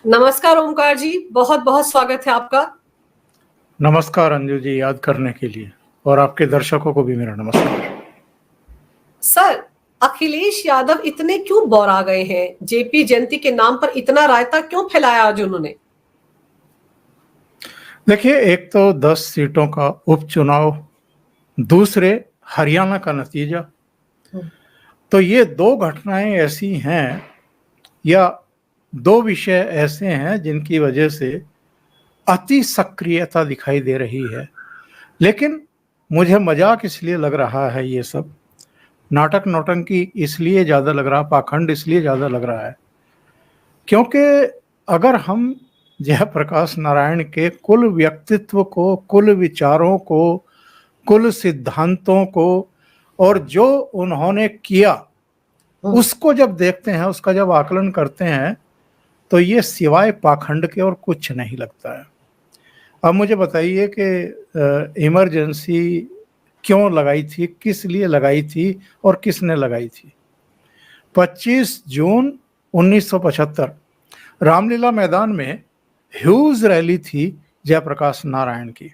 नमस्कार ओमकार जी, बहुत बहुत स्वागत है आपका। नमस्कार अंजू जी, याद करने के लिए, और आपके दर्शकों को भी मेरा नमस्कार। सर, अखिलेश यादव इतने क्यों बौरा गए हैं? जेपी जयंती के नाम पर इतना रायता क्यों फैलाया आज उन्होंने? देखिए, एक तो 10 सीटों का उपचुनाव, दूसरे हरियाणा का नतीजा। तो ये दो घटनाएं ऐसी हैं, या दो विषय ऐसे हैं जिनकी वजह से अति सक्रियता दिखाई दे रही है। लेकिन मुझे मजाक इसलिए लग रहा है, ये सब नाटक नौटंकी इसलिए ज्यादा लग रहा, पाखंड इसलिए ज्यादा लग रहा है क्योंकि अगर हम जयप्रकाश नारायण के कुल व्यक्तित्व को, कुल विचारों को, कुल सिद्धांतों को और जो उन्होंने किया उसको जब देखते हैं, उसका जब आकलन करते हैं, तो ये सिवाय पाखंड के और कुछ नहीं लगता है। अब मुझे बताइए कि इमरजेंसी क्यों लगाई थी, किस लिए लगाई थी और किसने लगाई थी। 25 जून 1975 रामलीला मैदान में ह्यूज रैली थी जयप्रकाश नारायण की,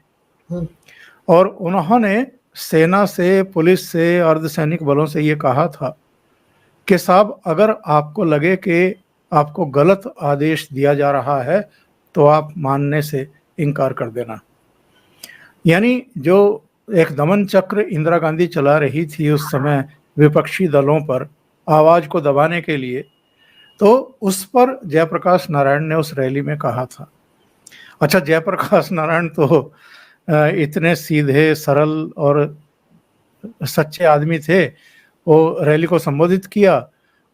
और उन्होंने सेना से, पुलिस से, अर्धसैनिक बलों से ये कहा था कि साहब, अगर आपको लगे कि आपको गलत आदेश दिया जा रहा है तो आप मानने से इनकार कर देना। यानी जो एक दमन चक्र इंदिरा गांधी चला रही थी उस समय विपक्षी दलों पर आवाज को दबाने के लिए, तो उस पर जयप्रकाश नारायण ने उस रैली में कहा था। अच्छा, जयप्रकाश नारायण तो इतने सीधे, सरल और सच्चे आदमी थे। वो रैली को संबोधित किया,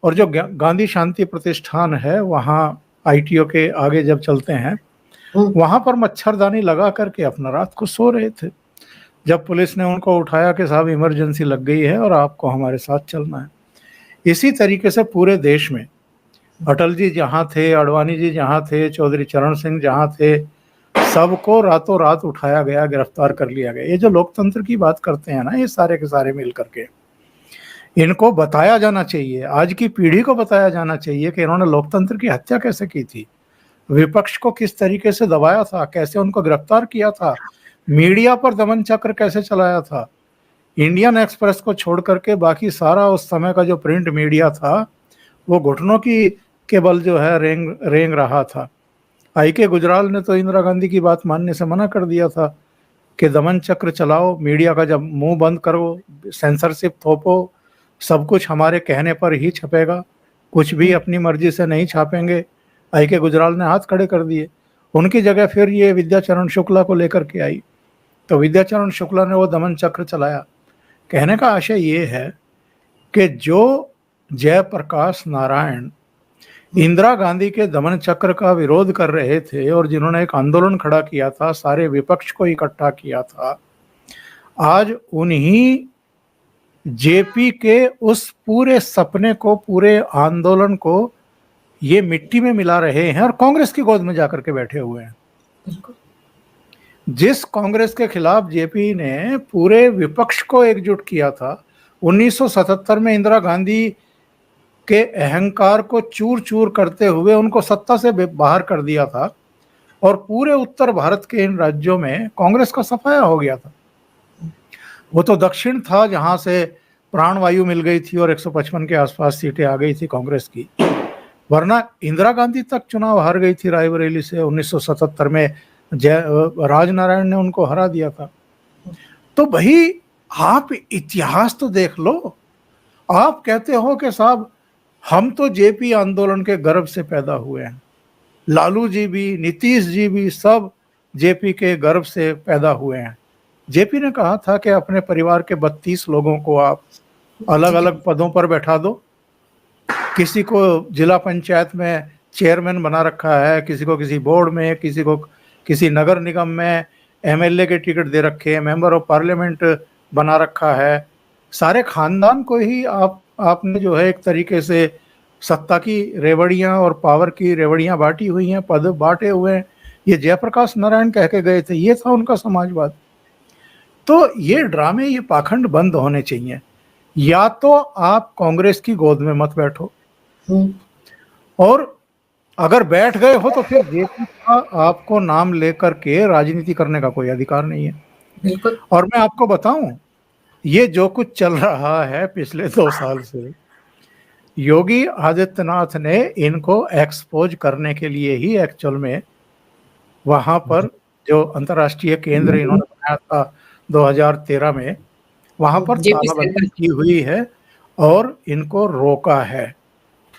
और जो गांधी शांति प्रतिष्ठान है, वहाँ आईटीओ के आगे जब चलते हैं, वहां पर मच्छरदानी लगा करके अपना रात को सो रहे थे। जब पुलिस ने उनको उठाया कि साहब इमरजेंसी लग गई है और आपको हमारे साथ चलना है। इसी तरीके से पूरे देश में अटल जी जहाँ थे, अडवाणी जी जहाँ थे, चौधरी चरण सिंह जहाँ थे, सबको रातों रात उठाया गया, गिरफ्तार कर लिया गया। ये जो लोकतंत्र की बात करते हैं ना, ये सारे के सारे मिल करके, इनको बताया जाना चाहिए, आज की पीढ़ी को बताया जाना चाहिए कि इन्होंने लोकतंत्र की हत्या कैसे की थी, विपक्ष को किस तरीके से दबाया था, कैसे उनको गिरफ्तार किया था, मीडिया पर दमन चक्र कैसे चलाया था। इंडियन एक्सप्रेस को छोड़ करके बाकी सारा उस समय का जो प्रिंट मीडिया था, वो घुटनों की के बल जो है रेंग रेंग रहा था। आई.के. गुजराल ने तो इंदिरा गांधी की बात मानने से मना कर दिया था कि दमन चक्र चलाओ, मीडिया का जब मुंह बंद करो, सेंसरशिप थोपो, सब कुछ हमारे कहने पर ही छपेगा, कुछ भी अपनी मर्जी से नहीं छापेंगे। आई.के. गुजराल ने हाथ खड़े कर दिए। उनकी जगह फिर ये विद्याचरण शुक्ला को लेकर के आई, तो विद्याचरण शुक्ला ने वो दमन चक्र चलाया। कहने का आशय ये है कि जो जयप्रकाश नारायण इंदिरा गांधी के दमन चक्र का विरोध कर रहे थे और जिन्होंने एक आंदोलन खड़ा किया था, सारे विपक्ष को इकट्ठा किया था, आज उन्हीं जेपी के उस पूरे सपने को, पूरे आंदोलन को ये मिट्टी में मिला रहे हैं और कांग्रेस की गोद में जाकर के बैठे हुए हैं। जिस कांग्रेस के खिलाफ जेपी ने पूरे विपक्ष को एकजुट किया था, 1977 में इंदिरा गांधी के अहंकार को चूर चूर करते हुए उनको सत्ता से बाहर कर दिया था, और पूरे उत्तर भारत के इन राज्यों में कांग्रेस का सफाया हो गया था। वो तो दक्षिण था जहां से प्राणवायु मिल गई थी और 155 के आसपास सीटें आ गई थी कांग्रेस की, वरना इंदिरा गांधी तक चुनाव हार गई थी रायबरेली से। 1977 में राजनारायण ने उनको हरा दिया था। तो भाई, आप इतिहास तो देख लो। आप कहते हो कि साहब हम तो जेपी आंदोलन के गर्भ से पैदा हुए हैं, लालू जी भी, नीतीश जी भी, सब जेपी के गर्भ से पैदा हुए हैं। जेपी ने कहा था कि अपने परिवार के 32 लोगों को आप अलग अलग पदों पर बैठा दो, किसी को जिला पंचायत में चेयरमैन बना रखा है, किसी को किसी बोर्ड में, किसी को किसी नगर निगम में एमएलए के टिकट दे रखे हैं, मेंबर ऑफ पार्लियामेंट बना रखा है। सारे खानदान को ही आपने जो है एक तरीके से सत्ता की रेवड़ियां और पावर की रेवड़ियां बांटी हुई हैं, पद बांटे हुए हैं। ये जयप्रकाश नारायण कह के गए थे, ये था उनका समाजवाद। तो ये ड्रामे, ये पाखंड बंद होने चाहिए। या तो आप कांग्रेस की गोद में मत बैठो और अगर बैठ गए हो तो फिर जेपी का आपको नाम लेकर के राजनीति करने का कोई अधिकार नहीं है। बिल्कुल। और मैं आपको बताऊं, ये जो कुछ चल रहा है पिछले 2 साल से, योगी आदित्यनाथ ने इनको एक्सपोज करने के लिए ही एक्चुअल में वहां पर जो अंतर्राष्ट्रीय केंद्र इन्होंने बनाया था 2013 में, वहां पर जेपी तालाबंदी सेंटर। की हुई है और इनको रोका है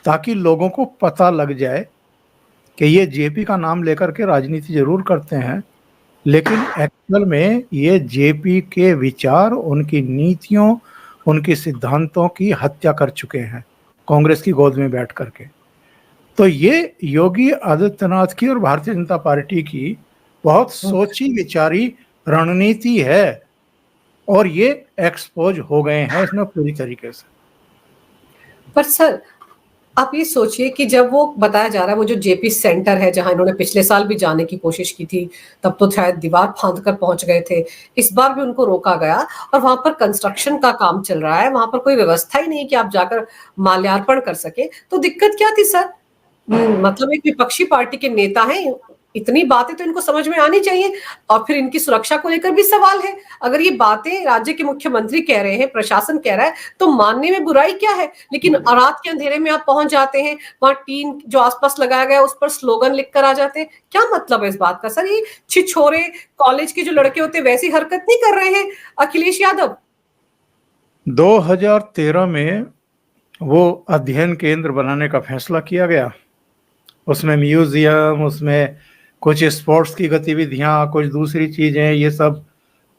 ताकि लोगों को पता लग जाए कि ये जेपी का नाम लेकर के राजनीति जरूर करते हैं, लेकिन एक्चुअल में ये जेपी के विचार, उनकी नीतियों, उनके सिद्धांतों की हत्या कर चुके हैं कांग्रेस की गोद में बैठ करके। तो ये योगी आदित्यनाथ की और भारतीय जनता पार्टी की बहुत सोची विचारी रणनीति है और ये एक्सपोज हो गए हैं इसमें पूरी तरीके से। पर सर, आप ये सोचिए कि जब वो बताया जा रहा है, वो जो जेपी सेंटर है जहां इन्होंने पिछले साल भी जाने की कोशिश की थी, तब तो शायद दीवार फांद कर पहुंच गए थे, इस बार भी उनको रोका गया और वहां पर कंस्ट्रक्शन का काम चल रहा है, वहां पर कोई व्यवस्था ही नहीं है कि आप जाकर माल्यार्पण कर सके। तो दिक्कत क्या थी सर? मतलब एक विपक्षी पार्टी के नेता हैं, इतनी बातें तो इनको समझ में आनी चाहिए। और फिर इनकी सुरक्षा को लेकर भी सवाल है। अगर ये बातें राज्य के मुख्यमंत्री कह रहे हैं, प्रशासन कह रहा है, तो मानने में बुराई क्या है? लेकिन रात के अंधेरे में आप पहुंच जाते हैं, वहां टीन जो आसपास लगाया गया उस पर स्लोगन लिख कर आ जाते हैं। क्या मतलब है इस बात का सर? ये छिछोरे कॉलेज के जो लड़के होते हैं वैसी हरकत नहीं कर रहे हैं अखिलेश यादव। 2013 में वो अध्ययन केंद्र बनाने का फैसला किया गया, उसमें म्यूजियम, उसमें कुछ स्पोर्ट्स की गतिविधियां, कुछ दूसरी चीजें, ये सब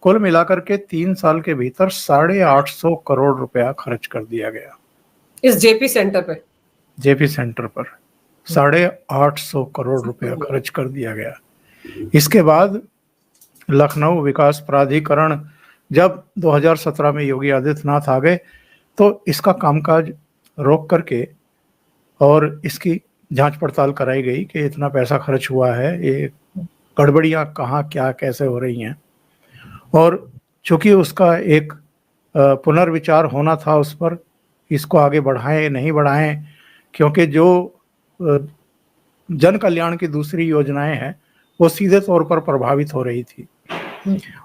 कुल मिलाकर के 3 साल के भीतर 850 करोड़ रुपया खर्च कर दिया गया इस जेपी सेंटर पे। जेपी सेंटर पर 850 करोड़ रुपया खर्च कर दिया गया। इसके बाद लखनऊ विकास प्राधिकरण, जब 2017 में योगी आदित्यनाथ आ गए तो इसका कामकाज रोक करके और इसकी जांच पड़ताल कराई गई कि इतना पैसा खर्च हुआ है, ये गड़बड़ियां कहाँ क्या कैसे हो रही हैं। और चूंकि उसका एक पुनर्विचार होना था उस पर, इसको आगे बढ़ाएं नहीं बढ़ाएं, क्योंकि जो जन कल्याण की दूसरी योजनाएं हैं वो सीधे तौर पर प्रभावित हो रही थी।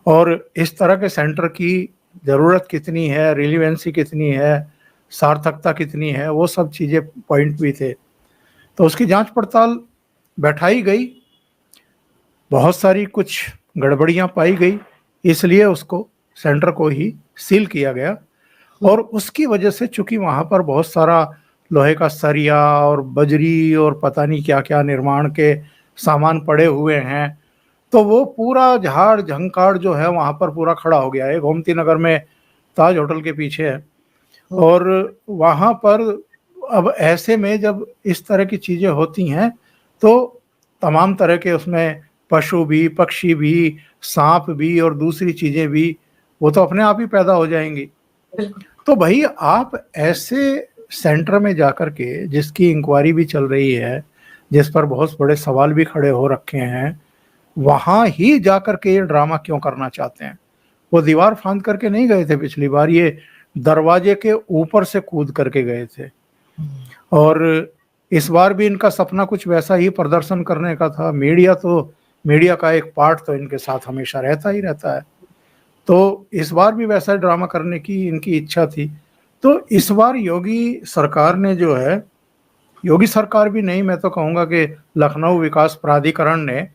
और इस तरह के सेंटर की ज़रूरत कितनी है, रिलीवेंसी कितनी है, सार्थकता कितनी है, वो सब चीज़ें पॉइंट भी थे। तो उसकी जांच पड़ताल बैठाई गई, बहुत सारी कुछ गड़बड़ियां पाई गई, इसलिए उसको सेंटर को ही सील किया गया। और उसकी वजह से चूंकि वहां पर बहुत सारा लोहे का सरिया और बजरी और पता नहीं क्या क्या निर्माण के सामान पड़े हुए हैं, तो वो पूरा झाड़ झंकाड़ जो है वहां पर पूरा खड़ा हो गया है। गोमती नगर में ताज होटल के पीछे है, और वहां पर अब ऐसे में जब इस तरह की चीजें होती हैं तो तमाम तरह के उसमें पशु भी, पक्षी भी, सांप भी और दूसरी चीजें भी, वो तो अपने आप ही पैदा हो जाएंगी। तो भाई आप ऐसे सेंटर में जाकर के, जिसकी इंक्वायरी भी चल रही है, जिस पर बहुत बड़े सवाल भी खड़े हो रखे हैं, वहां ही जाकर के ये ड्रामा क्यों करना चाहते हैं? वो दीवार फांद करके नहीं गए थे पिछली बार, ये दरवाजे के ऊपर से कूद करके गए थे। और इस बार भी इनका सपना कुछ वैसा ही प्रदर्शन करने का था। मीडिया का एक पार्ट तो इनके साथ हमेशा रहता ही रहता है, तो इस बार भी वैसा ड्रामा करने की इनकी इच्छा थी। तो इस बार योगी सरकार ने जो है, योगी सरकार भी नहीं, मैं तो कहूँगा कि लखनऊ विकास प्राधिकरण ने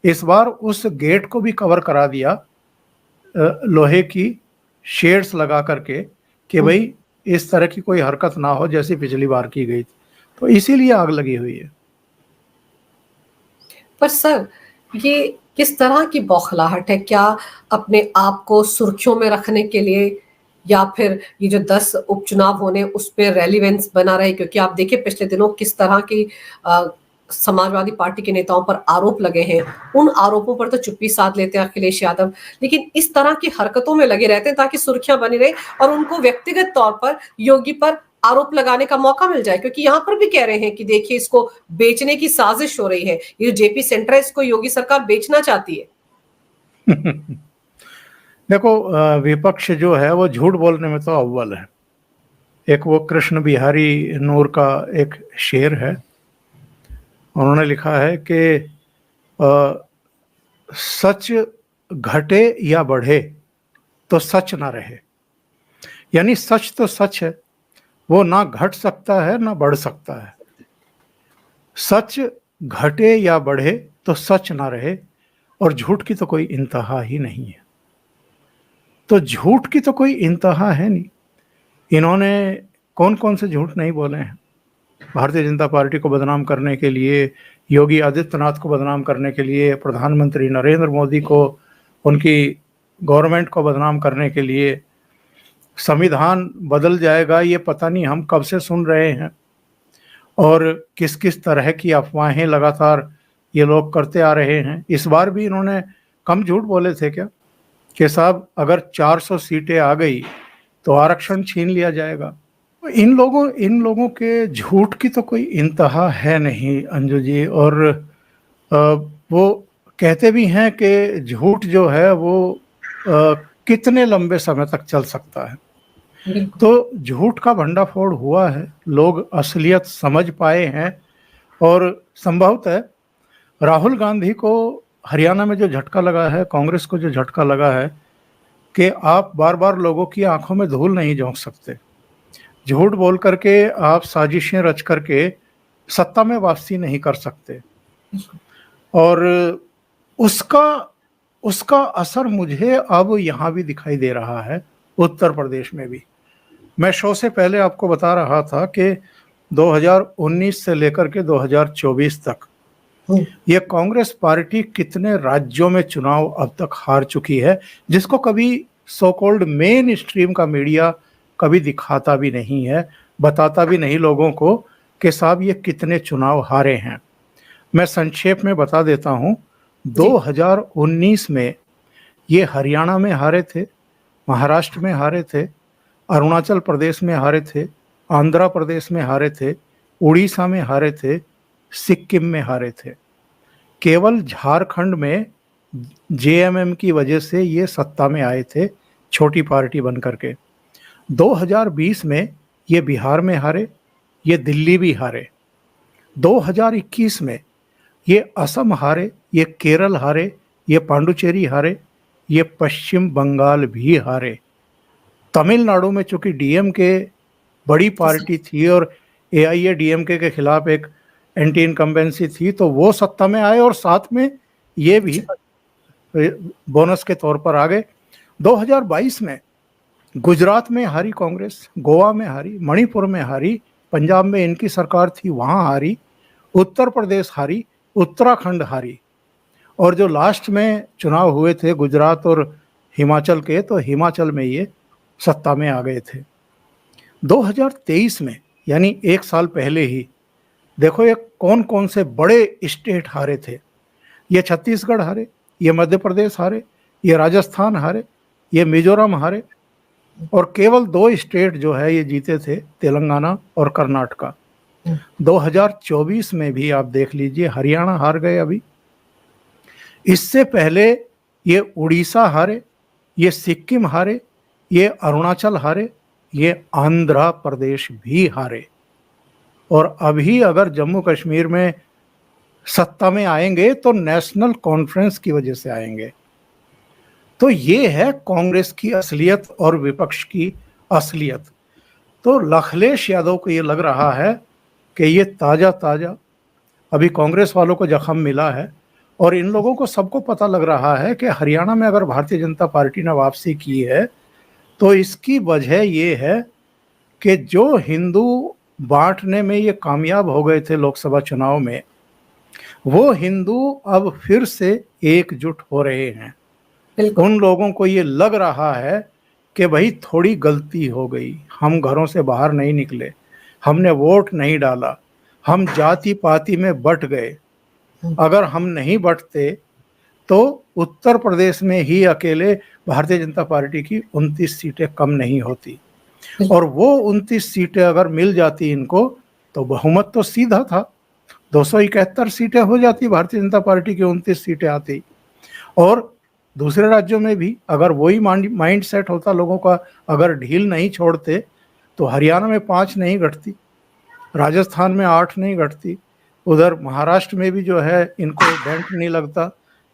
इस बार उस गेट को भी कवर करा दिया लोहे की शेड्स लगा करके, कि भाई इस तरह की कोई हरकत ना हो जैसी पिछली बार की गई थी। तो इसीलिए आग लगी हुई है। पर सर, ये किस तरह की बौखलाहट है? क्या अपने आप को सुर्खियों में रखने के लिए, या फिर ये जो 10 उपचुनाव होने उस पे रेलिवेंस बना रहे? क्योंकि आप देखिए पिछले दिनों किस तरह की समाजवादी पार्टी के नेताओं पर आरोप लगे हैं, उन आरोपों पर तो चुप्पी साध लेते हैं अखिलेश यादव, लेकिन इस तरह की हरकतों में लगे रहते हैं ताकि सुर्खियां बनी रहे और उनको व्यक्तिगत तौर पर योगी पर आरोप लगाने का मौका मिल जाए। क्योंकि यहाँ पर भी कह रहे हैं कि देखिए इसको बेचने की साजिश हो रही है, ये जो जेपी सेंटर है इसको योगी सरकार बेचना चाहती है। देखो, विपक्ष जो है वो झूठ बोलने में तो अव्वल है। एक वो कृष्ण बिहारी नूर का एक शेर है, उन्होंने लिखा है कि सच घटे या बढ़े तो सच ना रहे। यानी सच तो सच है, वो ना घट सकता है ना बढ़ सकता है। सच घटे या बढ़े तो सच ना रहे, और झूठ की तो कोई इंतहा ही नहीं है। तो झूठ की तो कोई इंतहा है नहीं। इन्होंने कौन कौन से झूठ नहीं बोले हैं। भारतीय जनता पार्टी को बदनाम करने के लिए, योगी आदित्यनाथ को बदनाम करने के लिए, प्रधानमंत्री नरेंद्र मोदी को, उनकी गवर्नमेंट को बदनाम करने के लिए, संविधान बदल जाएगा ये पता नहीं हम कब से सुन रहे हैं, और किस किस तरह की अफवाहें लगातार ये लोग करते आ रहे हैं। इस बार भी इन्होंने कम झूठ बोले थे क्या कि साहब अगर 400 सीटें आ गई तो आरक्षण छीन लिया जाएगा। इन लोगों के झूठ की तो कोई इंतहा है नहीं अंजू जी। और वो कहते भी हैं कि झूठ जो है वो कितने लंबे समय तक चल सकता है। तो झूठ का भंडाफोड़ हुआ है, लोग असलियत समझ पाए हैं, और संभवतः राहुल गांधी को हरियाणा में जो झटका लगा है, कांग्रेस को जो झटका लगा है कि आप बार बार लोगों की आंखों में धूल नहीं झोंक सकते। झूठ बोल करके आप साजिशें रच करके सत्ता में वापसी नहीं कर सकते, और उसका असर मुझे अब यहाँ भी दिखाई दे रहा है, उत्तर प्रदेश में भी। मैं शो से पहले आपको बता रहा था कि 2019 से लेकर के 2024 तक ये कांग्रेस पार्टी कितने राज्यों में चुनाव अब तक हार चुकी है, जिसको कभी सो कॉल्ड मेन स्ट्रीम का मीडिया कभी दिखाता भी नहीं है, बताता भी नहीं लोगों को कि साहब ये कितने चुनाव हारे हैं। मैं संक्षेप में बता देता हूं। 2019 में ये हरियाणा में हारे थे, महाराष्ट्र में हारे थे, अरुणाचल प्रदेश में हारे थे, आंध्र प्रदेश में हारे थे, उड़ीसा में हारे थे, सिक्किम में हारे थे। केवल झारखंड में जेएमएम की वजह से ये सत्ता में आए थे, छोटी पार्टी बन करके। 2020 में ये बिहार में हारे, ये दिल्ली भी हारे। 2021 में ये असम हारे, ये केरल हारे, ये पांडुचेरी हारे, ये पश्चिम बंगाल भी हारे। तमिलनाडु में चूंकि डीएमके बड़ी पार्टी थी और एआईएडीएमके के खिलाफ एक एंटी इनकम्बेंसी थी, तो वो सत्ता में आए और साथ में ये भी बोनस के तौर पर आ गए। 2022 में गुजरात में हारी कांग्रेस, गोवा में हारी, मणिपुर में हारी, पंजाब में इनकी सरकार थी वहाँ हारी, उत्तर प्रदेश हारी, उत्तराखंड हारी, और जो लास्ट में चुनाव हुए थे गुजरात और हिमाचल के, तो हिमाचल में ये सत्ता में आ गए थे। 2023 में यानी एक साल पहले ही देखो ये कौन कौन से बड़े स्टेट हारे थे। ये छत्तीसगढ़ हारे, ये मध्य प्रदेश हारे, ये राजस्थान हारे, ये मिजोरम हारे, और केवल 2 स्टेट जो है ये जीते थे, तेलंगाना और कर्नाटका। 2024 में भी आप देख लीजिए हरियाणा हार गए अभी। इससे पहले ये उड़ीसा हारे, ये सिक्किम हारे, ये अरुणाचल हारे, ये आंध्र प्रदेश भी हारे, और अभी अगर जम्मू कश्मीर में सत्ता में आएंगे तो नेशनल कॉन्फ्रेंस की वजह से आएंगे। तो ये है कांग्रेस की असलियत और विपक्ष की असलियत। तो अखिलेश यादव को ये लग रहा है कि ये ताज़ा अभी कांग्रेस वालों को जख्म मिला है, और इन लोगों को सबको पता लग रहा है कि हरियाणा में अगर भारतीय जनता पार्टी ने वापसी की है तो इसकी वजह ये है कि जो हिंदू बांटने में ये कामयाब हो गए थे लोकसभा चुनाव में, वो हिंदू अब फिर से एकजुट हो रहे हैं। उन लोगों को ये लग रहा है कि भाई थोड़ी गलती हो गई, हम घरों से बाहर नहीं निकले, हमने वोट नहीं डाला, हम जाति पाति में बट गए। अगर हम नहीं बटते तो उत्तर प्रदेश में ही अकेले भारतीय जनता पार्टी की 29 सीटें कम नहीं होती, और वो 29 सीटें अगर मिल जाती इनको तो बहुमत तो सीधा था, 271 सीटें हो जाती, भारतीय जनता पार्टी की 29 सीटें आती। और दूसरे राज्यों में भी अगर वही माइंड सेट होता लोगों का, अगर ढील नहीं छोड़ते, तो हरियाणा में 5 नहीं घटती, राजस्थान में 8 नहीं घटती, उधर महाराष्ट्र में भी जो है इनको डेंट नहीं लगता,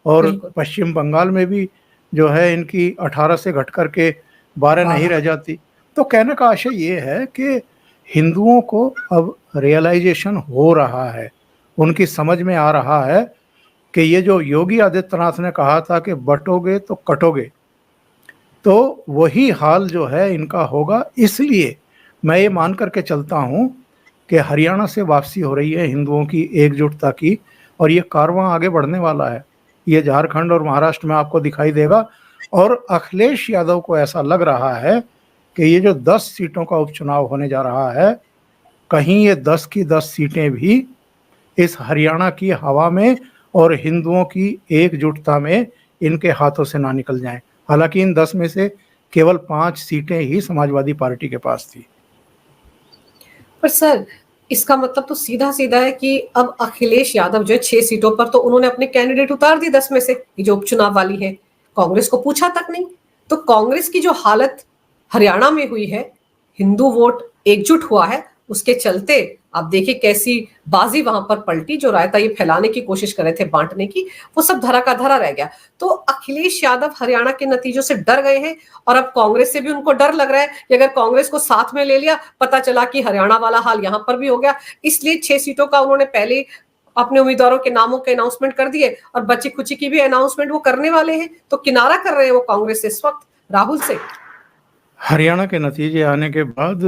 और बिल्कुल। पश्चिम बंगाल में भी जो है इनकी 18 से घट कर के 12 नहीं रह जाती। तो कहने का आशय ये है कि हिंदुओं को अब रियलाइजेशन हो रहा है, उनकी समझ में आ रहा है कि ये जो योगी आदित्यनाथ ने कहा था कि बटोगे तो कटोगे, तो वही हाल जो है इनका होगा। इसलिए मैं ये मान करके चलता हूँ कि हरियाणा से वापसी हो रही है हिंदुओं की एकजुटता की, और ये कारवां आगे बढ़ने वाला है। ये झारखंड और महाराष्ट्र में आपको दिखाई देगा, और अखिलेश यादव को ऐसा लग रहा है कि ये जो 10 सीटों का उपचुनाव होने जा रहा है, कहीं ये 10 की 10 सीटें भी इस हरियाणा की हवा में और हिंदुओं की एकजुटता में इनके हाथों से ना निकल जाएं। हालांकि इन 10 में से केवल 5 सीटें ही समाजवादी पार्टी के पास थी। पर सर, इसका मतलब तो सीधा सीधा है कि अब अखिलेश यादव जो है 6 सीटों पर तो उन्होंने अपने कैंडिडेट उतार दिए 10 में से, ये जो उपचुनाव वाली है, कांग्रेस को पूछा तक नहीं। तो कांग्रेस की जो हालत हरियाणा में हुई है, हिंदू वोट एकजुट हुआ है, उसके चलते आप देखिए कैसी बाजी वहां पर पलटी। जो रायता ये फैलाने की कोशिश कर रहे थे, बांटने की, वो सब धरा का धरा रह गया। तो अखिलेश यादव हरियाणा के नतीजों से डर गए हैं, और अब कांग्रेस से भी उनको डर लग रहा है कि अगर कांग्रेस को साथ में ले लिया, पता चला कि हरियाणा वाला हाल यहां पर भी हो गया। इसलिए 6 सीटों का उन्होंने पहले ही अपने उम्मीदवारों के नामों के अनाउंसमेंट कर दिए, और बची खुची की भी अनाउंसमेंट वो करने वाले हैं। तो किनारा कर रहे हैं वो कांग्रेस से इस वक्त राहुल से। हरियाणा के नतीजे आने के बाद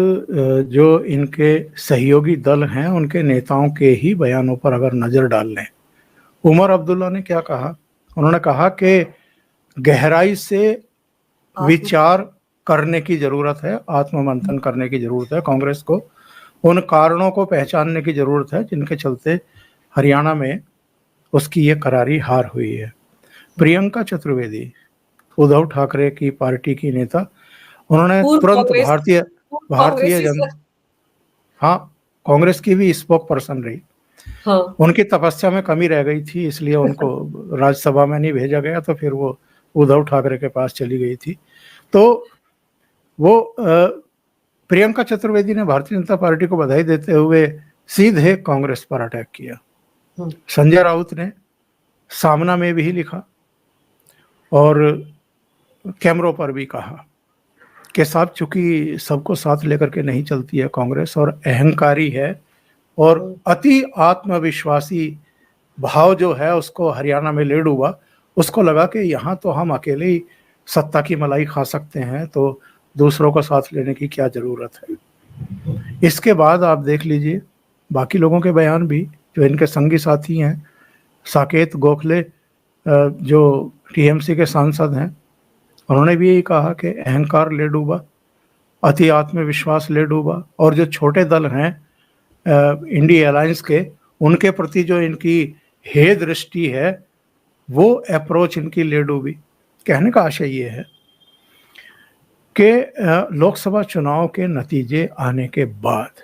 जो इनके सहयोगी दल हैं उनके नेताओं के ही बयानों पर अगर नजर डाल लें, उमर अब्दुल्ला ने क्या कहा? उन्होंने कहा कि गहराई से विचार करने की जरूरत है, आत्ममंथन करने की जरूरत है, कांग्रेस को उन कारणों को पहचानने की जरूरत है जिनके चलते हरियाणा में उसकी ये करारी हार हुई है। प्रियंका चतुर्वेदी, उद्धव ठाकरे की पार्टी की नेता, उन्होंने तुरंत भारतीय जन हाँ, कांग्रेस की भी स्पोक पर्सन रही। हाँ। उनकी तपस्या में कमी रह गई थी, इसलिए उनको राज्यसभा में नहीं भेजा गया, तो फिर वो उद्धव ठाकरे के पास चली गई थी। तो वो प्रियंका चतुर्वेदी ने भारतीय जनता पार्टी को बधाई देते हुए सीधे कांग्रेस पर अटैक किया। संजय राउत ने सामना में भी लिखा और कैमरों पर भी कहा कि साहब, चूंकि सबको साथ लेकर के नहीं चलती है कांग्रेस, और अहंकारी है और अति आत्मविश्वासी भाव जो है उसको हरियाणा में ले डूबा। उसको लगा कि यहाँ तो हम अकेले ही सत्ता की मलाई खा सकते हैं, तो दूसरों को साथ लेने की क्या जरूरत है। इसके बाद आप देख लीजिए बाकी लोगों के बयान भी, जो इनके संगी साथी हैं, साकेत गोखले जो टीएमसी के सांसद हैं, उन्होंने भी यही कहा कि अहंकार ले डूबा, अति आत्मविश्वास ले डूबा, और जो छोटे दल हैं इंडिया अलायंस के, उनके प्रति जो इनकी हे दृष्टि है, वो अप्रोच इनकी ले डूबी। कहने का आशय ये है कि लोकसभा चुनाव के नतीजे आने के बाद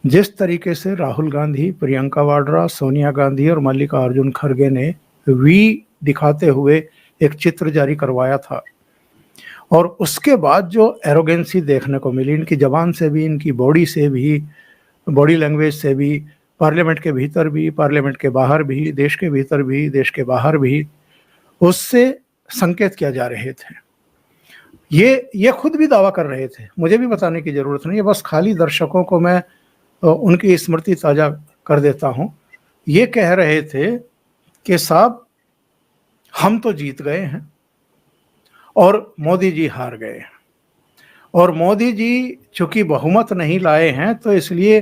जिस तरीके से राहुल गांधी, प्रियंका वाड्रा, सोनिया गांधी और मल्लिकार्जुन खड़गे ने वी दिखाते हुए एक चित्र जारी करवाया था, और उसके बाद जो एरोगेंसी देखने को मिली इनकी जबान से भी, इनकी बॉडी से भी, बॉडी लैंग्वेज से भी, पार्लियामेंट के भीतर भी, पार्लियामेंट के बाहर भी, देश के भीतर भी, देश के बाहर भी, उससे संकेत किया जा रहे थे। ये खुद भी दावा कर रहे थे, मुझे भी बताने की जरूरत नहीं है, बस खाली दर्शकों को मैं उनकी स्मृति ताजा कर देता हूं। ये कह रहे थे कि साहब, हम तो जीत गए हैं और मोदी जी हार गए हैं, और मोदी जी चूंकि बहुमत नहीं लाए हैं, तो इसलिए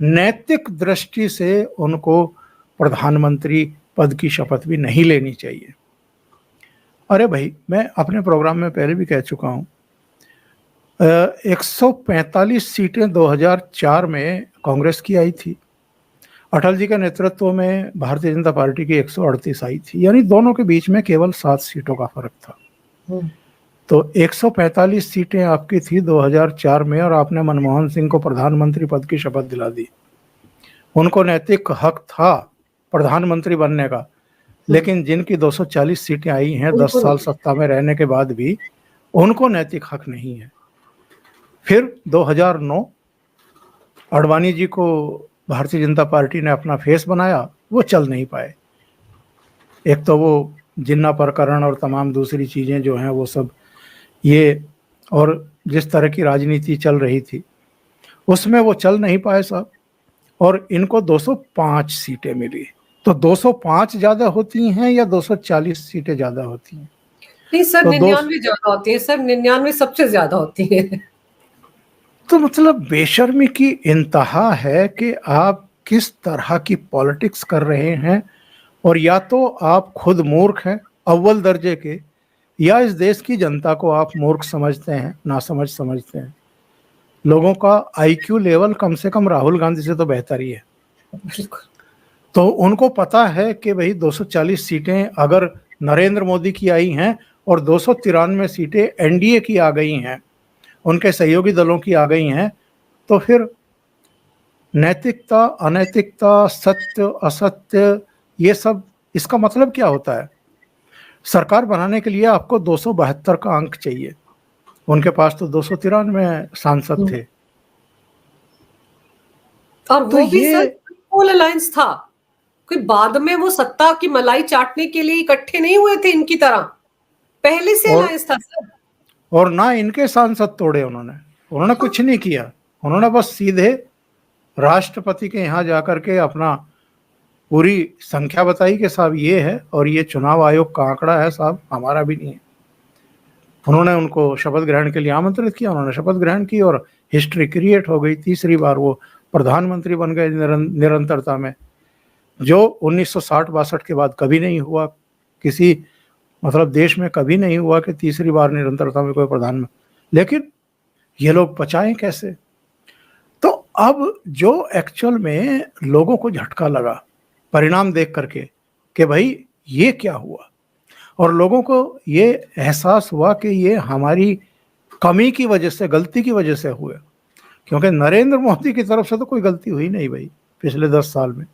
नैतिक दृष्टि से उनको प्रधानमंत्री पद की शपथ भी नहीं लेनी चाहिए। अरे भाई, मैं अपने प्रोग्राम में पहले भी कह चुका हूं, 145 सीटें 2004 में कांग्रेस की आई थी, अटल जी के नेतृत्व में भारतीय जनता पार्टी की 138 आई थी, यानी दोनों के बीच में केवल 7 सीटों का फर्क था। तो 145 सीटें आपकी थी 2004 में, और आपने मनमोहन सिंह को प्रधानमंत्री पद की शपथ दिला दी। उनको नैतिक हक था प्रधानमंत्री बनने का, लेकिन जिनकी 240 सीटें आई हैं 10 साल सत्ता में रहने के बाद भी, उनको नैतिक हक नहीं है। फिर 2009 आडवाणी जी को भारतीय जनता पार्टी ने अपना फेस बनाया, वो चल नहीं पाए। एक तो वो जिन्ना प्रकरण और तमाम दूसरी चीज़ें जो हैं वो सब, ये और जिस तरह की राजनीति चल रही थी उसमें वो चल नहीं पाए साहब। और इनको 205 सीटें मिली। तो 205 ज़्यादा होती हैं या 240 सीटें ज़्यादा होती हैं? नहीं सर, तो 99 ज्यादा होती है सर, 99 सबसे ज्यादा होती है। तो मतलब बेशर्मी की इंतहा है कि आप किस तरह की पॉलिटिक्स कर रहे हैं। और या तो आप खुद मूर्ख हैं अव्वल दर्जे के, या इस देश की जनता को आप मूर्ख समझते हैं, नासमझ समझते हैं। लोगों का आईक्यू लेवल कम से कम राहुल गांधी से तो बेहतर ही है। बिल्कुल। तो उनको पता है कि भाई 240 सीटें अगर नरेंद्र मोदी की आई हैं और 293 सीटें एनडीए की आ गई हैं, उनके सहयोगी दलों की आ गई हैं, तो फिर नैतिकता, अनैतिकता, सत्य, असत्य, ये सब, इसका मतलब क्या होता है? सरकार बनाने के लिए आपको 272 का अंक चाहिए, उनके पास तो 293 सांसद थे। और तो वो भी ये सर पोल अलायंस था, कोई बाद में वो सत्ता की मलाई चाटने के लिए इकट्ठे नहीं हुए थे इनकी तरह, पहले से अलायंस था सर। और ना इनके सांसद तोड़े उन्होंने कुछ नहीं किया। उन्होंने बस सीधे राष्ट्रपति के यहाँ जाकर के अपना पूरी संख्या बताई कि साहब ये है और ये चुनाव आयोग का आंकड़ा है साहब, हमारा भी नहीं है। उन्होंने उनको शपथ ग्रहण के लिए आमंत्रित किया, उन्होंने शपथ ग्रहण की और हिस्ट्री क्रिएट हो गई। तीसरी बार वो प्रधानमंत्री बन गए निरंतरता में, जो 1960-62 के बाद कभी नहीं हुआ किसी मतलब देश में, कभी नहीं हुआ कि तीसरी बार निरंतरता में कोई प्रधानमंत्री। लेकिन ये लोग पचाएं कैसे? तो अब जो एक्चुअल में लोगों को झटका लगा परिणाम देख करके कि भाई ये क्या हुआ, और लोगों को ये एहसास हुआ कि ये हमारी कमी की वजह से, गलती की वजह से हुए। क्योंकि नरेंद्र मोदी की तरफ से तो कोई गलती हुई नहीं भाई पिछले 10 साल में।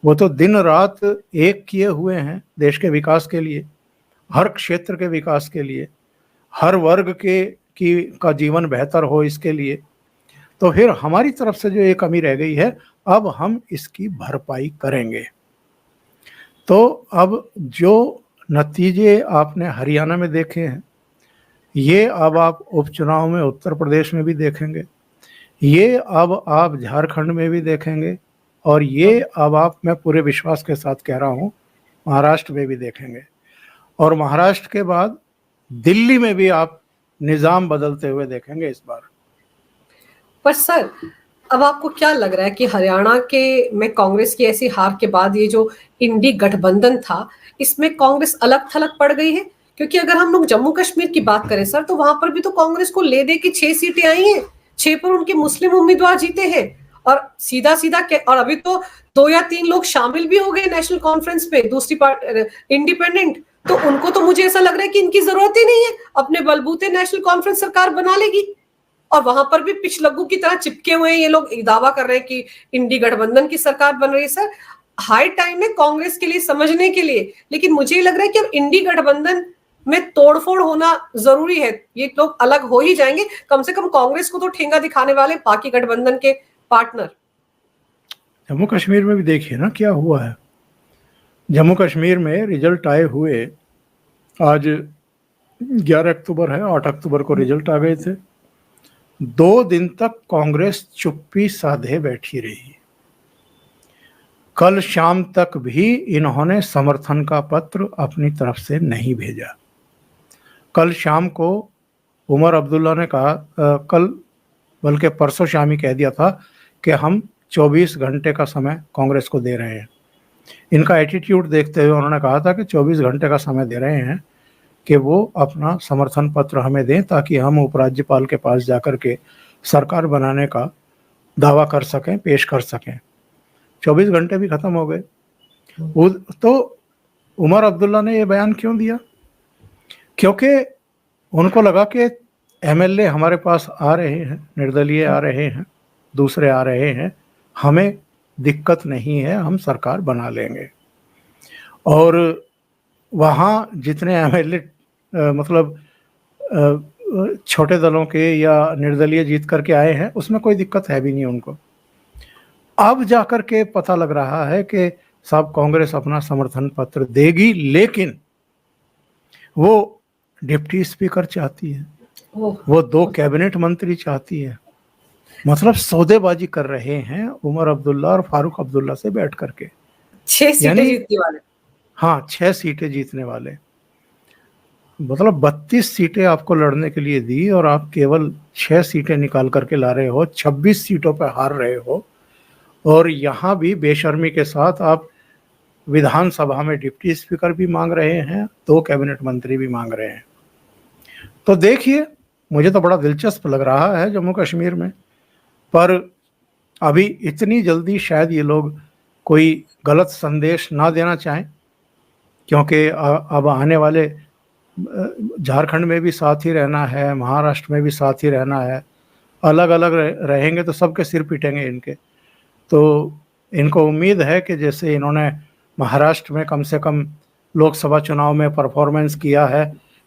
वो तो दिन रात एक किए हुए हैं देश के विकास के लिए, हर क्षेत्र के विकास के लिए, हर वर्ग के का जीवन बेहतर हो इसके लिए। तो फिर हमारी तरफ से जो ये कमी रह गई है, अब हम इसकी भरपाई करेंगे। तो अब जो नतीजे आपने हरियाणा में देखे हैं, ये अब आप उपचुनाव में उत्तर प्रदेश में भी देखेंगे, ये अब आप झारखंड में भी देखेंगे, और ये अब आप, मैं पूरे विश्वास के साथ कह रहा हूँ, महाराष्ट्र में भी देखेंगे। और महाराष्ट्र के बाद दिल्ली में भी आप निजाम बदलते हुए देखेंगे इस बार। पर सर, अब आपको क्या लग रहा है कि हरियाणा के में कांग्रेस की ऐसी हार के बाद ये जो इंडी गठबंधन था, इसमें कांग्रेस अलग थलग पड़ गई है? क्योंकि अगर हम लोग जम्मू कश्मीर की बात करें सर, तो वहां पर भी तो कांग्रेस को ले दे के 6 सीटें आई हैं, 6 पर उनके मुस्लिम उम्मीदवार जीते हैं। और सीधा सीधा और अभी तो 2 या 3 लोग शामिल भी हो गए नेशनल कॉन्फ्रेंस में, दूसरी पार्ट इंडिपेंडेंट। तो उनको तो मुझे ऐसा लग रहा है कि इनकी जरूरत ही नहीं है, अपने बलबूते नेशनल कॉन्फ्रेंस सरकार बना लेगी। और वहां पर भी पिछलग्गू की तरह चिपके हुए हैं ये लोग, दावा कर रहे हैं कि इंडी गठबंधन की सरकार बन रही है। सर, हाई टाइम है कांग्रेस के लिए समझने के लिए, लेकिन मुझे लग रहा है कि अब इंडी गठबंधन में तोड़फोड़ होना जरूरी है। ये लोग अलग हो ही जाएंगे, कम से कम कांग्रेस को तो ठेंगा दिखाने वाले बाकी गठबंधन के पार्टनर। जम्मू कश्मीर में भी देखिए ना क्या हुआ है। जम्मू कश्मीर में रिजल्ट आए हुए आज 11 अक्टूबर है, 8 अक्टूबर को रिजल्ट आ गए थे। 2 दिन तक कांग्रेस चुप्पी साधे बैठी रही। कल शाम तक भी इन्होंने समर्थन का पत्र अपनी तरफ से नहीं भेजा। कल शाम को उमर अब्दुल्ला ने कहा, कल बल्कि परसों शाम ही कह दिया था कि हम 24 घंटे का समय कांग्रेस को दे रहे हैं। इनका एटीट्यूड देखते हुए उन्होंने कहा था कि 24 घंटे का समय दे रहे हैं कि वो अपना समर्थन पत्र हमें दें, ताकि हम उपराज्यपाल के पास जाकर के सरकार बनाने का दावा कर सकें, पेश कर सकें। 24 घंटे भी ख़त्म हो गए। तो उमर अब्दुल्ला ने ये बयान क्यों दिया? क्योंकि उनको लगा कि एमएलए हमारे पास आ रहे हैं, निर्दलीय आ रहे हैं, दूसरे आ रहे हैं, हमें दिक्कत नहीं है, हम सरकार बना लेंगे। और वहाँ जितने एमएलए मतलब छोटे दलों के या निर्दलीय जीत करके आए हैं, उसमें कोई दिक्कत है भी नहीं उनको। अब जाकर के पता लग रहा है कि साहब कांग्रेस अपना समर्थन पत्र देगी, लेकिन वो डिप्टी स्पीकर चाहती है, वो 2 कैबिनेट मंत्री चाहती है। मतलब सौदेबाजी कर रहे हैं उमर अब्दुल्ला और फारूक अब्दुल्ला से बैठ करके। 6 सीटें यानी जीतने वाले। हाँ, 6 सीटें जीतने वाले। मतलब 32 सीटें आपको लड़ने के लिए दी और आप केवल 6 सीटें निकाल करके ला रहे हो, 26 सीटों पर हार रहे हो। और यहाँ भी बेशर्मी के साथ आप विधानसभा में डिप्टी स्पीकर भी मांग रहे हैं, 2 कैबिनेट मंत्री भी मांग रहे हैं। तो देखिए, मुझे तो बड़ा दिलचस्प लग रहा है जम्मू कश्मीर में, पर अभी इतनी जल्दी शायद ये लोग कोई गलत संदेश ना देना चाहें, क्योंकि अब आने वाले झारखंड में भी साथ ही रहना है, महाराष्ट्र में भी साथ ही रहना है। अलग अलग रहेंगे तो सबके सिर पिटेंगे इनके। तो इनको उम्मीद है कि जैसे इन्होंने महाराष्ट्र में कम से कम लोकसभा चुनाव में परफॉर्मेंस किया है,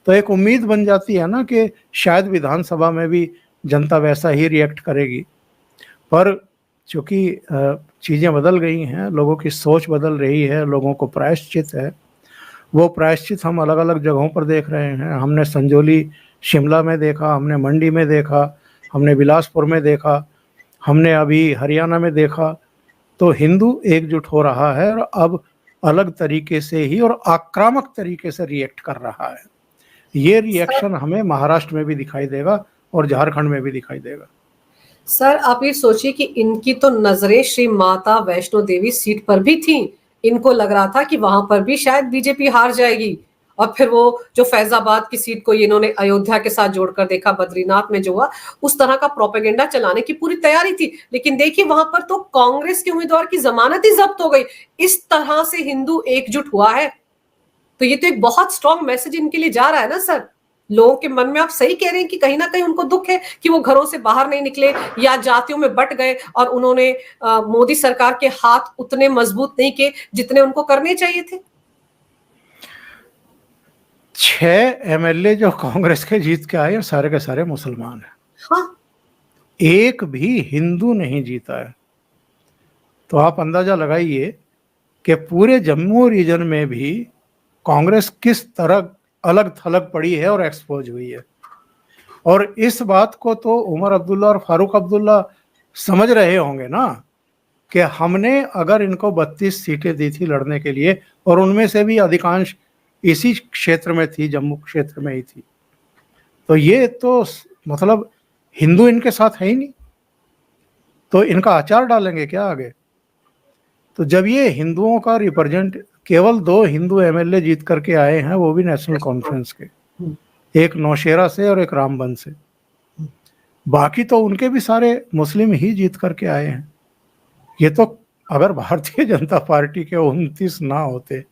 तो एक उम्मीद बन जाती है ना कि शायद विधानसभा में भी जनता वैसा ही रिएक्ट करेगी। पर चूँकि चीज़ें बदल गई हैं, लोगों की सोच बदल रही है, लोगों को प्रायश्चित है। वो प्रायश्चित हम अलग अलग जगहों पर देख रहे हैं। हमने संजौली शिमला में देखा, हमने मंडी में देखा, हमने बिलासपुर में देखा, हमने अभी हरियाणा में देखा। तो हिंदू एकजुट हो रहा है और अब अलग तरीके से ही और आक्रामक तरीके से रिएक्ट कर रहा है। ये रिएक्शन हमें महाराष्ट्र में भी दिखाई देगा और झारखंड में भी दिखाई देगा। सर आप ये सोचिए कि इनकी तो नजरें श्री माता वैष्णो देवी सीट पर भी थी। इनको लग रहा था कि वहां पर भी शायद बीजेपी हार जाएगी, और फिर वो जो फैजाबाद की सीट को इन्होंने अयोध्या के साथ जोड़कर देखा, बद्रीनाथ में जो हुआ, उस तरह का प्रोपेगेंडा चलाने की पूरी तैयारी थी। लेकिन देखिए वहां पर तो कांग्रेस के उम्मीदवार की जमानत ही जब्त हो गई। इस तरह से हिंदू एकजुट हुआ है, तो ये तो एक बहुत स्ट्रॉन्ग मैसेज इनके लिए जा रहा है ना सर। लोगों के मन में आप सही कह रहे हैं कि कहीं ना कहीं उनको दुख है कि वो घरों से बाहर नहीं निकले या जातियों में बट गए, और उन्होंने मोदी सरकार के हाथ उतने मजबूत नहीं किए जितने उनको करने चाहिए थे। 6 एमएलए जो कांग्रेस के जीत के आए सारे के सारे मुसलमान हैं। हाँ, एक भी हिंदू नहीं जीता है। तो आप अंदाजा लगाइए कि पूरे जम्मू रीजन में भी कांग्रेस किस तरह अलग थलग पड़ी है और एक्सपोज हुई है। और इस बात को तो उमर अब्दुल्ला और फारूक अब्दुल्ला समझ रहे होंगे ना कि हमने अगर इनको 32 सीटें दी थी लड़ने के लिए, और उनमें से भी अधिकांश इसी क्षेत्र में थी, जम्मू क्षेत्र में ही थी, तो ये तो मतलब हिंदू इनके साथ है ही नहीं, तो इनका अचार डालेंगे क्या आगे। तो जब ये हिंदुओं का रिप्रेजेंट, केवल 2 हिंदू एमएलए जीत करके आए हैं, वो भी नेशनल कॉन्फ्रेंस के, एक नौशेरा से और एक रामबन से, बाकी तो उनके भी सारे मुस्लिम ही जीत करके आए हैं। ये तो अगर भारतीय जनता पार्टी के 29 ना होते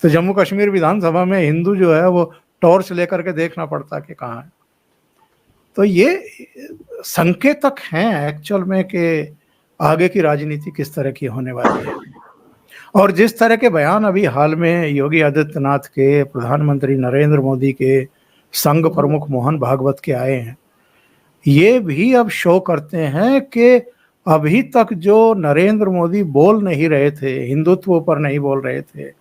तो जम्मू कश्मीर विधानसभा में हिंदू जो है वो टॉर्च लेकर के देखना पड़ता कि कहाँ है। तो ये संकेतक हैं एक्चुअल में कि आगे की राजनीति किस तरह की होने वाली है। और जिस तरह के बयान अभी हाल में योगी आदित्यनाथ के, प्रधानमंत्री नरेंद्र मोदी के, संघ प्रमुख मोहन भागवत के आए हैं, ये भी अब शो करते हैं कि अभी तक जो नरेंद्र मोदी बोल नहीं रहे थे, हिंदुत्व पर नहीं बोल रहे थे,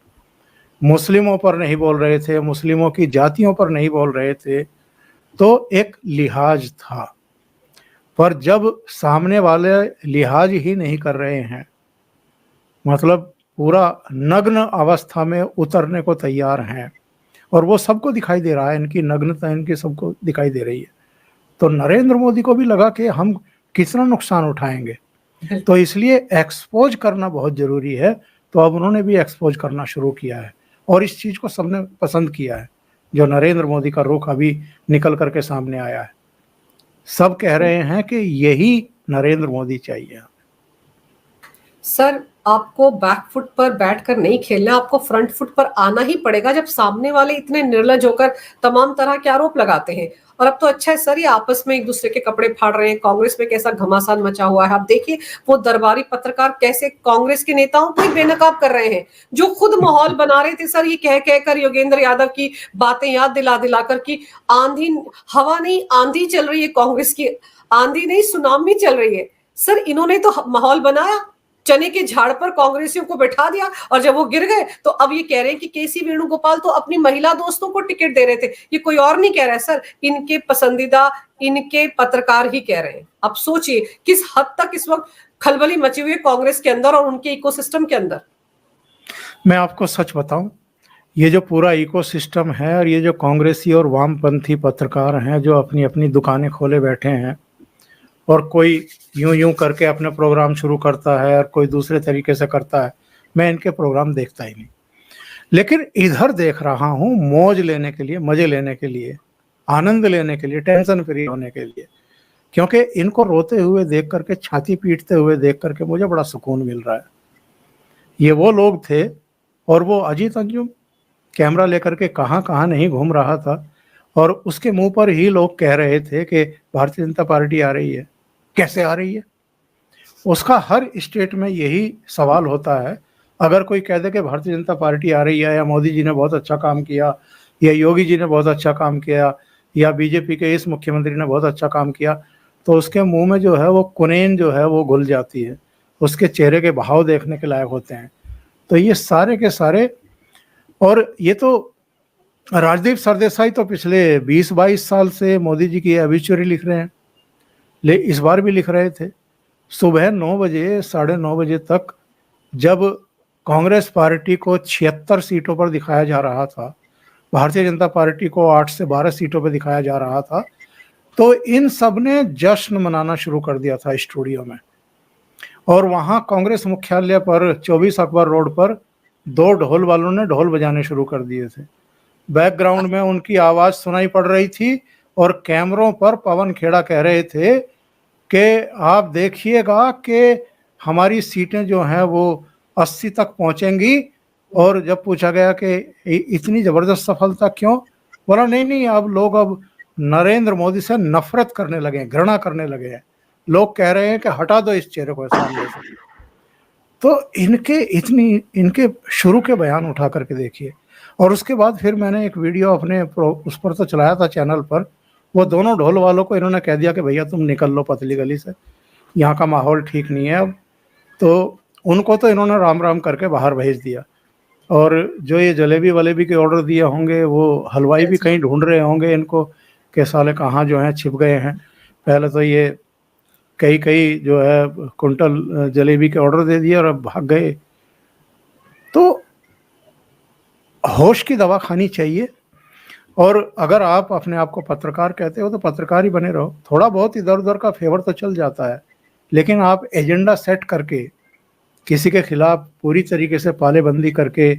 मुस्लिमों पर नहीं बोल रहे थे, मुस्लिमों की जातियों पर नहीं बोल रहे थे, तो एक लिहाज था। पर जब सामने वाले लिहाज ही नहीं कर रहे हैं, मतलब पूरा नग्न अवस्था में उतरने को तैयार हैं, और वो सबको दिखाई दे रहा है, इनकी नग्नता इनकी सबको दिखाई दे रही है, तो नरेंद्र मोदी को भी लगा कि हम कितना नुकसान उठाएंगे, तो इसलिए एक्सपोज करना बहुत जरूरी है। तो अब उन्होंने भी एक्सपोज करना शुरू किया है और इस चीज़ को सबने पसंद किया है, जो नरेंद्र मोदी का रुख अभी निकल करके सामने आया है। सब कह रहे हैं कि यही नरेंद्र मोदी चाहिए। सर आपको बैक फुट पर बैठकर नहीं खेलना, आपको फ्रंट फुट पर आना ही पड़ेगा जब सामने वाले इतने निर्लज होकर तमाम तरह के आरोप लगाते हैं। और अब तो अच्छा है सर, ये आपस में एक दूसरे के कपड़े फाड़ रहे हैं। कांग्रेस में कैसा घमासान मचा हुआ है, आप देखिए वो दरबारी पत्रकार कैसे कांग्रेस के नेताओं को बेनकाब कर रहे हैं, जो खुद माहौल बना रहे थे सर, ये कह कहकर योगेंद्र यादव की बातें याद दिला दिलाकर कि आंधी हवा नहीं आंधी चल रही है, कांग्रेस की आंधी नहीं सुनामी चल रही है। सर इन्होंने तो माहौल बनाया, चने के झाड़ पर कांग्रेसियों को बैठा दिया, और जब वो गिर गए तो अब ये कह रहे हैं कि केसी वेणुगोपाल तो अपनी महिला दोस्तों को टिकट दे रहे थे। ये कोई और नहीं कह रहा है सर, इनके पसंदीदा इनके पत्रकार ही कह रहे हैं। अब सोचिए किस हद तक इस वक्त खलबली मची हुई है कांग्रेस के अंदर और उनके इकोसिस्टम के अंदर। मैं आपको सच बताऊं, ये जो पूरा इकोसिस्टम है और ये जो कांग्रेसी और वामपंथी पत्रकार हैं जो अपनी अपनी दुकानें खोले बैठे हैं, और कोई यूं यूं करके अपने प्रोग्राम शुरू करता है और कोई दूसरे तरीके से करता है, मैं इनके प्रोग्राम देखता ही नहीं। लेकिन इधर देख रहा हूं मौज लेने के लिए, मजे लेने के लिए, आनंद लेने के लिए, टेंशन फ्री होने के लिए, क्योंकि इनको रोते हुए देख करके, छाती पीटते हुए देख करके मुझे बड़ा सुकून मिल रहा है। ये वो लोग थे, और वो अजीत अंजुम कैमरा लेकर के कहाँ कहाँ नहीं घूम रहा था, और उसके मुंह पर ही लोग कह रहे थे कि भारतीय जनता पार्टी आ रही है। कैसे आ रही है? उसका हर स्टेट में यही सवाल होता है। अगर कोई कह दे कि भारतीय जनता पार्टी आ रही है, या मोदी जी ने बहुत अच्छा काम किया, या योगी जी ने बहुत अच्छा काम किया, या बीजेपी के इस मुख्यमंत्री ने बहुत अच्छा काम किया, तो उसके मुंह में जो है वो कुनेन जो है वो घुल जाती है, उसके चेहरे के भाव देखने के लायक होते हैं। तो ये सारे के सारे, और ये तो राजदीप सरदेसाई तो पिछले 20-22 साल से मोदी जी की ऑब्ituary लिख रहे हैं, इस बार भी लिख रहे थे। सुबह 9 बजे, 9:30 बजे तक जब कांग्रेस पार्टी को 76 सीटों पर दिखाया जा रहा था, भारतीय जनता पार्टी को 8 से 12 सीटों पर दिखाया जा रहा था, तो इन सब ने जश्न मनाना शुरू कर दिया था स्टूडियो में। और वहां कांग्रेस मुख्यालय पर 24 अकबर रोड पर 2 ढोल वालों ने ढोल बजाने शुरू कर दिए थे। बैकग्राउंड में उनकी आवाज सुनाई पड़ रही थी, और कैमरों पर पवन खेड़ा कह रहे थे कि आप देखिएगा कि हमारी सीटें जो हैं वो 80 तक पहुंचेंगी। और जब पूछा गया कि इतनी जबरदस्त सफलता क्यों, बोला नहीं नहीं, अब लोग अब नरेंद्र मोदी से नफरत करने लगे हैं, घृणा करने लगे हैं, लोग कह रहे हैं कि हटा दो इस चेहरे को सामने से। तो इनके शुरू के बयान उठा करके देखिए। और उसके बाद फिर मैंने एक वीडियो अपने उस पर तो चलाया था चैनल पर, वो दोनों ढोल वालों को इन्होंने कह दिया कि भैया तुम निकल लो पतली गली से, यहाँ का माहौल ठीक नहीं है अब। तो उनको तो इन्होंने राम राम करके बाहर भेज दिया। और जो ये जलेबी वलेबी के ऑर्डर दिए होंगे, वो हलवाई भी कहीं ढूंढ रहे होंगे इनको कि साले कहाँ जो हैं छिप गए हैं। पहले तो ये कई जो है कुंटल जलेबी के ऑर्डर दे दिए और अब भाग गए। तो होश की दवा खानी चाहिए। और अगर आप अपने आप को पत्रकार कहते हो तो पत्रकार ही बने रहो। थोड़ा बहुत इधर उधर का फेवर तो चल जाता है, लेकिन आप एजेंडा सेट करके किसी के खिलाफ पूरी तरीके से पालेबंदी करके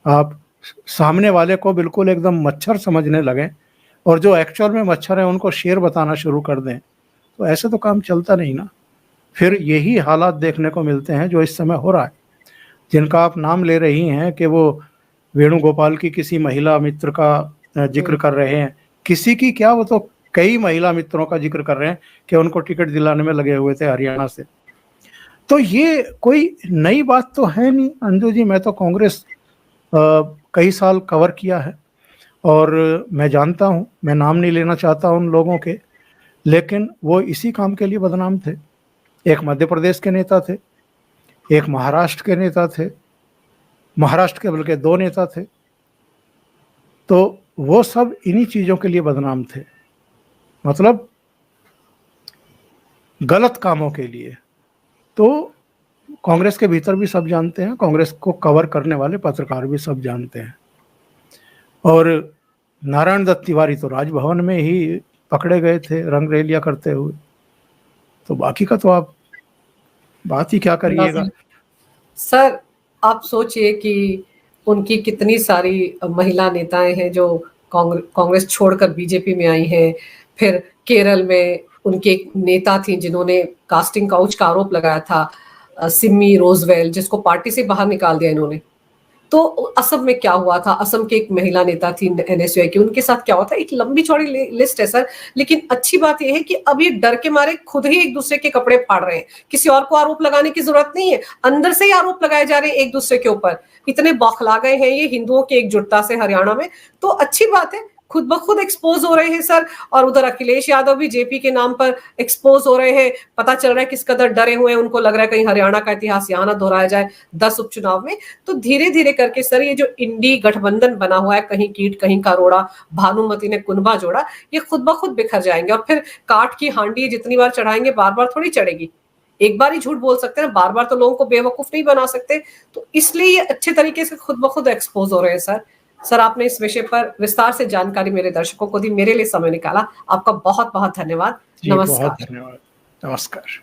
आप सामने वाले को बिल्कुल एकदम मच्छर समझने लगें, और जो एक्चुअल में मच्छर है उनको शेर बताना शुरू कर दें, तो ऐसे तो काम चलता नहीं ना। फिर यही हालात देखने को मिलते हैं जो इस समय हो रहा है। जिनका आप नाम ले रही हैं कि वो वेणुगोपाल की किसी महिला मित्र का जिक्र कर रहे हैं, किसी की क्या, वो तो कई महिला मित्रों का जिक्र कर रहे हैं कि उनको टिकट दिलाने में लगे हुए थे हरियाणा से। तो ये कोई नई बात तो है नहीं अंजू जी। मैं तो कांग्रेस कई साल कवर किया है, और मैं जानता हूँ, मैं नाम नहीं लेना चाहता उन लोगों के, लेकिन वो इसी काम के लिए बदनाम थे। एक मध्य प्रदेश के नेता थे, एक महाराष्ट्र के नेता थे, महाराष्ट्र के बल्कि 2 नेता थे। तो वो सब इन्हीं चीज़ों के लिए बदनाम थे, मतलब गलत कामों के लिए। तो कांग्रेस के भीतर भी सब जानते हैं, कांग्रेस को कवर करने वाले पत्रकार भी सब जानते हैं। और नारायण दत्त तिवारी तो राजभवन में ही पकड़े गए थे रंग रैलियां करते हुए। तो बाकी का तो आप बात ही क्या करिएगा। सर आप सोचिए कि उनकी कितनी सारी महिला नेताएं हैं जो कांग्रेस छोड़कर बीजेपी में आई हैं। फिर केरल में उनके एक नेता थी जिन्होंने कास्टिंग काउच का आरोप लगाया था, सिमी रोजवेल, जिसको पार्टी से बाहर निकाल दिया इन्होंने। तो असम में क्या हुआ था, असम के एक महिला नेता थी एनएसयूआई की, उनके साथ क्या हुआ था, एक लंबी चौड़ी लिस्ट है सर। लेकिन अच्छी बात यह है कि अब ये डर के मारे खुद ही एक दूसरे के कपड़े फाड़ रहे हैं, किसी और को आरोप लगाने की जरूरत नहीं है, अंदर से ही आरोप लगाए जा रहे हैं एक दूसरे के ऊपर। इतने बौखला गए हैं ये हिंदुओं की एकजुटता से हरियाणा में। तो अच्छी बात है, खुद ब खुद एक्सपोज हो रहे हैं सर, और उधर अखिलेश यादव भी जेपी के नाम पर एक्सपोज हो रहे हैं। पता चल रहा है किस कदर डरे हुए हैं, उनको लग रहा है कहीं हरियाणा का इतिहास यहाँ ना दोहराया जाए 10 उपचुनाव में। तो धीरे धीरे करके सर ये जो इंडी गठबंधन बना हुआ है, कहीं कीट कहीं का रोड़ा, भानुमति ने कुनबा जोड़ा, ये खुद ब खुद बिखर जाएंगे। और फिर काठ की हांडी जितनी बार चढ़ाएंगे बार बार थोड़ी चढ़ेगी, एक बार ही झूठ बोल सकते हैं, बार बार तो लोगों को बेवकूफ नहीं बना सकते। तो इसलिए ये अच्छे तरीके से खुद ब खुद एक्सपोज हो रहे हैं सर। सर आपने इस विषय पर विस्तार से जानकारी मेरे दर्शकों को दी, मेरे लिए समय निकाला, आपका बहुत बहुत धन्यवाद। जी, बहुत नमस्कार। धन्यवाद। नमस्कार।